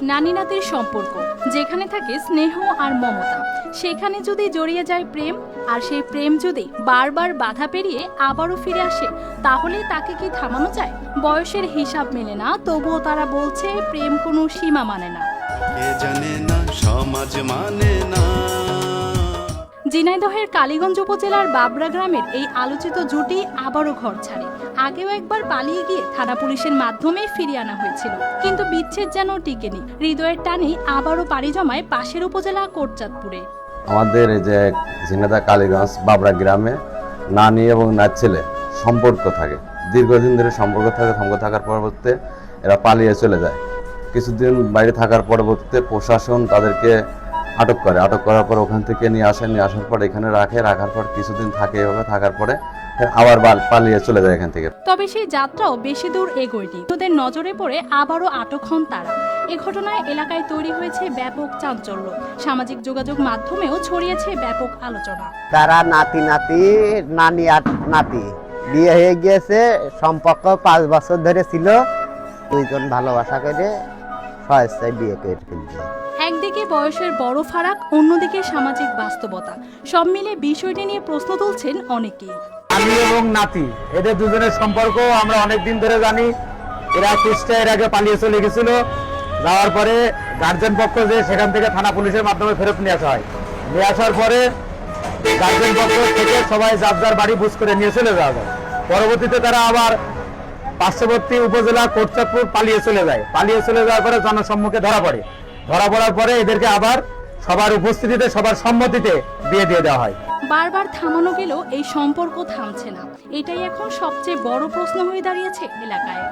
নানি নাতির সম্পর্ক যেখানে থাকে স্নেহ আর মমতা, সেখানে যদি জড়িয়ে যায় প্রেম, আর সেই প্রেম যদি বারবার বাধা পেরিয়ে আবারও ফিরে আসে, তাহলে তাকে কি থামানো যায়? বয়সের হিসাব মেলে না, তবুও তারা বলছে প্রেম কোনো সীমা মানে না। কে জানে না সমাজ মানে না। ঝিনাইদহের কালীগঞ্জ উপজেলার বাবরা গ্রামের এই আলোচিত জুটি আবারও ঘর ছাড়ে। আগেও একবার পালিয়ে গিয়ে থানা পুলিশের মাধ্যমে ফিরিয়ে আনা হয়েছিল, কিন্তু বিচ্ছেদ যেন টিকেনি। হৃদয়ের টানে আবারও পাড়ি জমায় পাশের উপজেলা কোটচাঁদপুরে। আমাদের এই যে ঝিনাইদহ কালীগঞ্জ বাবরা গ্রামে নানি এবং নাচ ছেলে সম্পর্ক থাকে, দীর্ঘদিন ধরে সম্পর্ক থাকার পরবর্তীতে এরা পালিয়ে চলে যায়। কিছুদিন বাইরে থাকার পরবর্তীতে প্রশাসন তাদেরকে আটক করার পর ওখান থেকে নিয়ে আসার পর এখানে রাখার পর কিছুদিন থাকে, এভাবে থাকার পরে আবার পালিয়ে চলে যায় এখান থেকে। তবে সেই যাত্রাও বেশি দূর এগোয়নি, ওদের নজরে পড়ে আবারও আটক হন তারা। এ ঘটনায় এলাকায় তৈরি হয়েছে ব্যাপক চাঞ্চল্য, সামাজিক যোগাযোগ মাধ্যমেও ছড়িয়েছে ব্যাপক আলোচনা। তারা নানি আর নাতি বিয়ে হয়ে গিয়েছে, সম্পর্ক 5 বছর ধরে ছিল, দুইজন ভালোবাসা করে স্বেচ্ছায় বিয়ে করে ফেলছে। একদিকে বয়সের বড় ফারাক, অন্যদিকে সামাজিক বাস্তবতা, সব মিলে বিষয়টি নিয়ে প্রশ্ন তুলছেন অনেকেই। আমি এবং নাতি এদের দুজনের সম্পর্ক আমরা অনেকদিন ধরে জানি। এরা এর আগে পালিয়ে চলে গেছিল, যাওয়ার পরে গার্জেন পক্ষ যে সেখান থেকে থানা পুলিশের মাধ্যমে ফেরত নিয়ে আসা হয়। নিয়ে আসার পরে গার্জেন পক্ষ থেকে সবাই যার যার বাড়ি বুঝ করে নিয়ে চলে যাওয়া যায়। পরবর্তীতে তারা আবার পার্শ্ববর্তী উপজেলা কোটচাঁদপুর পালিয়ে চলে যায়। পালিয়ে চলে যাওয়ার পরে জনসম্মুখে ধরা পড়ার পরে এদেরকে আবার সবার উপস্থিতিতে সবার সম্মতিতে বিয়ে দিয়ে দেওয়া হয়। বারবার থামানো গেলেও এই সম্পর্ক থামছে না, এটাই এখন সবচেয়ে বড় প্রশ্ন হয়ে দাঁড়িয়েছে এলাকায়।